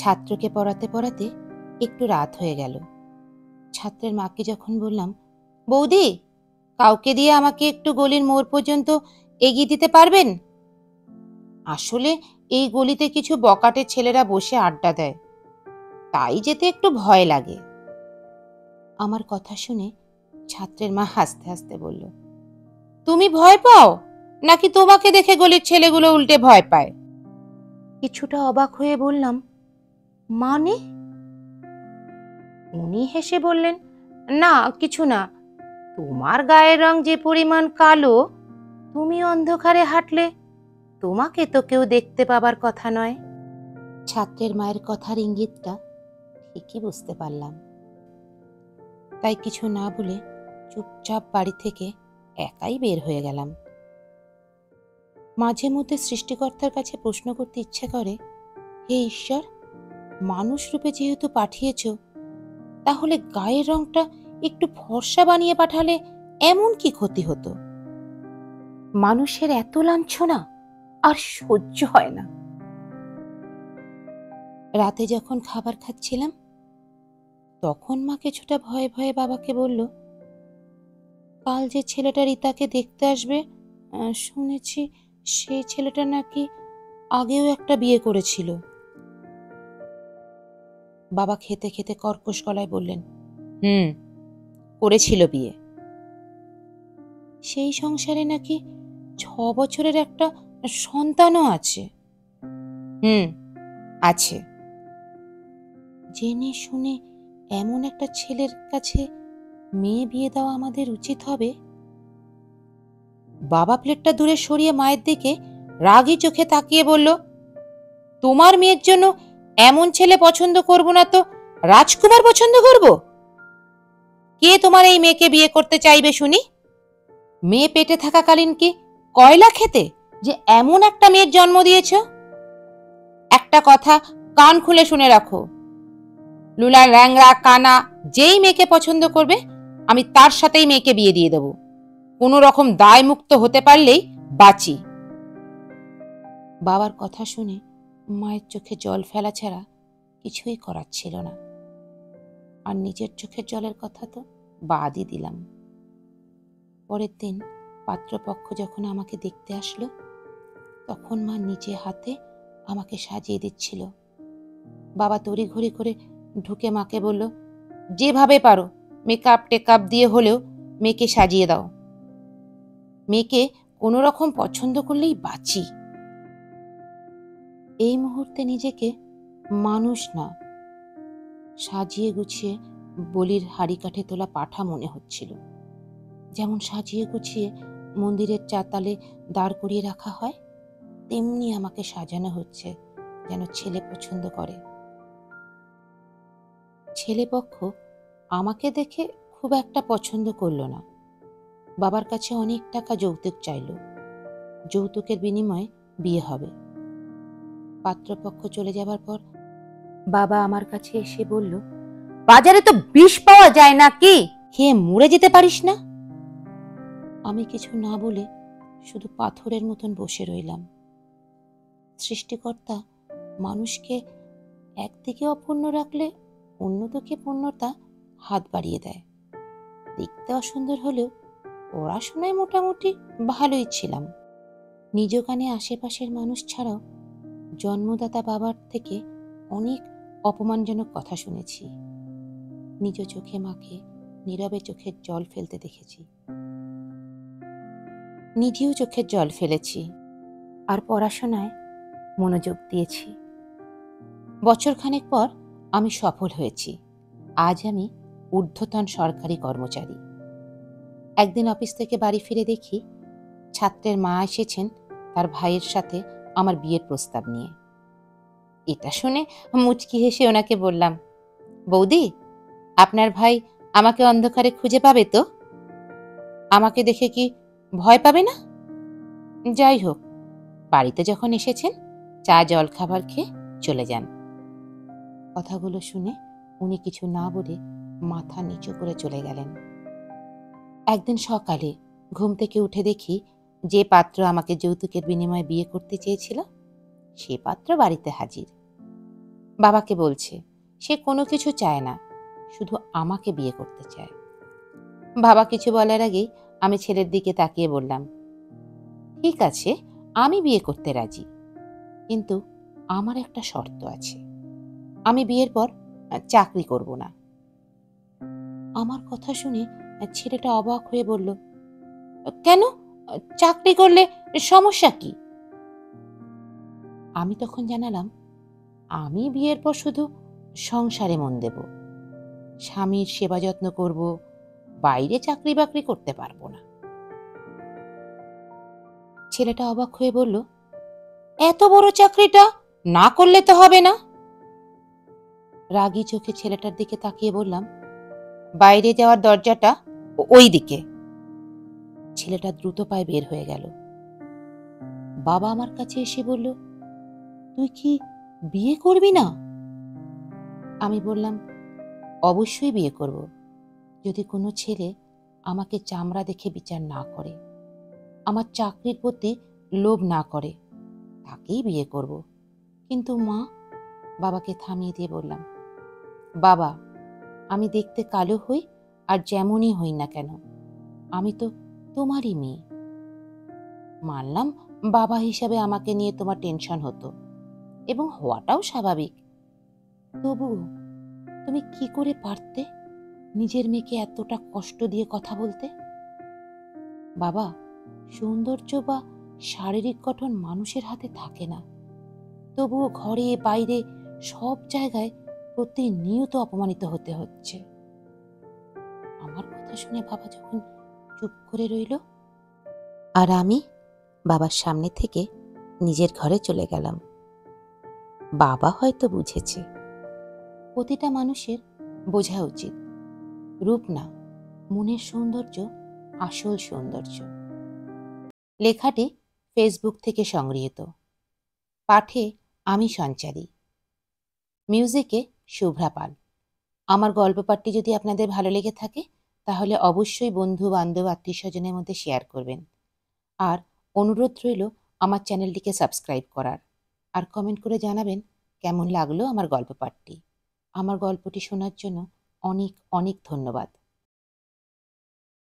ছাত্রকে পড়াতে পড়াতে একটু রাত হয়ে গেল। ছাত্রের মাকে যখন বললাম, বৌদি, কাউকে দিয়ে আমাকে একটু গলির মোড় পর্যন্ত এগিয়ে দিতে পারবেন? আসলে এই গলিতে কিছু বকাটে ছেলেরা বসে আড্ডা দেয়, তাই যেতে একটু ভয় লাগে। আমার কথা শুনে ছাত্রের মা হাসতে হাসতে বলল, তুমি ভয় পাও নাকি তোমাকে দেখে গলির ছেলেগুলো উল্টে ভয় পায়? কিছুটা অবাক হয়ে বললাম, মানে? উনি হেসে বললেন, না কিছু না, তোমার গায়ের রং যে পরিমাণ কালো, তুমি অন্ধকারে হাঁটলে তোমাকে তো কেউ দেখতে পাবার কথা নয়। ছাত্রের মায়ের কথার ইঙ্গিতটা ঠিকই বুঝতে পারলাম, তাই কিছু না বলে চুপচাপ বাড়ি থেকে একাই বের হয়ে গেলাম। মাঝে মধ্যে সৃষ্টিকর্তার কাছে প্রশ্ন করতে ইচ্ছে করে, হে ঈশ্বর, মানুষ রূপে যেহেতু পাঠিয়েছ, তাহলে গায়ের রংটা একটু ফর্সা বানিয়ে পাঠালে এমন কি ক্ষতি হতো? মানুষের এত লাঞ্ছনা আর সহ্য হয় না। রাতে যখন খাবার খাচ্ছিলাম, তখন মা কিছুটা ভয়ে ভয়ে বাবাকে বলল, কাল যে ছেলেটা রিতাকে দেখতে আসবে, শুনেছি সেই ছেলেটা নাকি আগেও একটা বিয়ে করেছিল। বাবা খেতে খেতে কর্কশ গলায় বললেন, করেছিল বিয়ে। সেই সংসারে নাকি 6 বছরের একটা সন্তানও আছে। আছে। জেনে শুনে এমন একটা ছেলের কাছে মেয়ে বিয়ে দেওয়া আমাদের উচিত হবে? বাবা প্লেটটা দূরে সরিয়ে মায়ের দিকে রাগী চোখে তাকিয়ে বলল, তোমার মেয়ের জন্য এমন ছেলে পছন্দ করব না তো রাজকুমার পছন্দ করব? কে তোমার এই মেয়েকে বিয়ে করতে চাইবে শুনি? মেয়ে পেটে থাকাকালীন কি কয়লা খেতে যে এমন একটা মেয়ের জন্ম দিয়েছ? একটা কথা কান খুলে শুনে রাখো, লুলা ল্যাংড়া কানা যেই মেয়েকে পছন্দ করবে, আমি তার সাথেই মেয়েকে বিয়ে দিয়ে দেব। কোনো রকম দায় মুক্ত হতে পারলেই বাঁচি। বাবার কথা শুনে মায়ের চোখে জল ফেলা ছাড়া কিছুই করার ছিল না, আর নিজের চোখের জলের কথা তো বাদই দিলাম। পরের দিন পাত্রপক্ষ যখন আমাকে দেখতে আসলো, তখন মা নিজে হাতে আমাকে সাজিয়ে দিচ্ছিল। বাবা তড়িঘড়ি করে ঢুকে মাকে বলল, যেভাবে পারো মেকআপ টেকআপ দিয়ে হলেও মেয়েকে সাজিয়ে দাও, মেয়েকে কোনো রকম পছন্দ করলেই বাঁচি। এই মুহূর্তে নিজেকে মানুষ না, সাজিয়ে গুছিয়ে বলির হাড়ি কাঠে তোলা পাঠা মনে হচ্ছিল। যেমন সাজিয়ে গুছিয়ে মন্দিরের চাতালে দাঁড় করিয়ে রাখা হয়, তেমনি আমাকে সাজানো হচ্ছে যেন ছেলে পছন্দ করে। ছেলেপক্ষ আমাকে দেখে খুব একটা পছন্দ করলো না। বাবার কাছে অনেক টাকা যৌতুক চাইল, যৌতুকের বিনিময়ে বিয়ে হবে। পাত্রপক্ষ চলে যাবার পর বাবা আমার কাছে এসে বলল, বাজারে তো বিষ পাওয়া যায় না কি, খেয়ে মরে যেতে পারিস না? আমি কিছু না বলে শুধু পাথরের মতন বসে রইলাম। সৃষ্টিকর্তা মানুষকে একদিকে অপূর্ণ রাখলে অন্যদিকে পূর্ণতা হাত বাড়িয়ে দেয়। দেখতে অসুন্দর হলেও পড়াশোনায় মোটামুটি ভালোই ছিলাম। নিজ কানে আশেপাশের মানুষ ছাড়াও জন্মদাতা বাবার থেকে অনেক অপমানজনক কথা শুনেছি। নিজ চোখে মাকে নীরবে চোখের জল ফেলতে দেখেছি, নিজেও চোখের জল ফেলেছি, আর পড়াশোনায় মনোযোগ দিয়েছি। বছরখানেক পর আমি সফল হয়েছি। আজ আমি ঊর্ধ্বতন সরকারি কর্মচারী। একদিন অফিস থেকে বাড়ি ফিরে দেখি ছাত্রের মা এসেছেন তার ভাইয়ের সাথে আমার বিয়ের প্রস্তাব নিয়ে। এটা শুনে মুচকি হেসে ওনাকে বললাম, বৌদি, আপনার ভাই আমাকে অন্ধকারে খুঁজে পাবে তো? আমাকে দেখে কি ভয় পাবে না? যাই হোক, বাড়িতে যখন এসেছেন চা জল খাবার খেয়ে চলে যান। কথাগুলো শুনে উনি কিছু না বলে মাথা নিচু করে চলে গেলেন। একদিন সকালে ঘুম থেকে উঠে দেখি যে পাত্র আমাকে যৌতুকের বিনিময়ে বিয়ে করতে চেয়েছিল, সে পাত্র বাড়িতে হাজির। বাবাকে বলছে সে কোনো কিছু চায় না, শুধু আমাকে বিয়ে করতে চায়। বাবা কিছু বলার আগেই আমি ছেলের দিকে তাকিয়ে বললাম, ঠিক আছে, আমি বিয়ে করতে রাজি, কিন্তু আমার একটা শর্ত আছে। আমি বিয়ের পর চাকরি করব না। আমার কথা শুনে ছেলেটা অবাক হয়ে বলল, কেন? চাকরি করলে সমস্যা কি? আমি তখন জানালাম, আমি বিয়ের পর শুধু সংসারে মন দেব, স্বামীর সেবা যত্ন করব, বাইরে চাকরি বাকরি করতে পারবো না। ছেলেটা অবাক হয়ে বলল, এত বড় চাকরিটা না করলে তো হবে না। রাগী চোখে ছেলেটার দিকে তাকিয়ে বললাম, বাইরে যাওয়ার দরজাটা ওই দিকে। ছেলেটা দ্রুত পায়ে বের হয়ে গেল। বাবা আমার কাছে এসে বলল, তুই কি বিয়ে করবি না? আমি বললাম, অবশ্যই বিয়ে করব, যদি কোনো ছেলে আমাকে চামড়া দেখে বিচার না করে, আমার চাকরির প্রতি লোভ না করে, তাকেই বিয়ে করব। কিন্তু মা, বাবাকে থামিয়ে দিয়ে বললাম, বাবা, আমি দেখতে কালো হই আর যেমনই হই না কেন, আমি তো তোমারই মেয়ে। মানলাম বাবা হিসাবে আমাকে নিয়ে তোমার টেনশন হতো, এবং হওয়াটাও স্বাভাবিক, তবুও তুমি কি করে পারতে নিজের মেয়েকে এতটা কষ্ট দিয়ে কথা বলতে? বাবা, সৌন্দর্য বা শারীরিক গঠন মানুষের হাতে থাকে না, তবুও ঘরে বাইরে সব জায়গায় প্রতিনিয়ত অপমানিত হতে হচ্ছে। আমার কথা শুনে বাবা যখন চুপ করে রইল, আর আমি বাবার সামনে থেকে নিজের ঘরে চলে গেলাম। বাবা হয়তো বুঝেছে, প্রতিটা মানুষের বোঝা উচিত, রূপ না, মনের সৌন্দর্য আসল সৌন্দর্য। লেখাটি ফেসবুক থেকে সংগৃহীত। পাঠে আমি সঞ্চারী, মিউজিকে শুভ্রা পাল। আমার গল্প পাঠটি যদি আপনাদের ভালো লেগে থাকে, তাহলে অবশ্যই বন্ধু বান্ধব আত্মীয় স্বজনের মধ্যে শেয়ার করবেন। আর অনুরোধ রইল আমার চ্যানেলটিকে সাবস্ক্রাইব করার, আর কমেন্ট করে জানাবেন কেমন লাগলো আমার গল্প পাঠটি। আমার গল্পটি শোনার জন্য অনেক অনেক ধন্যবাদ।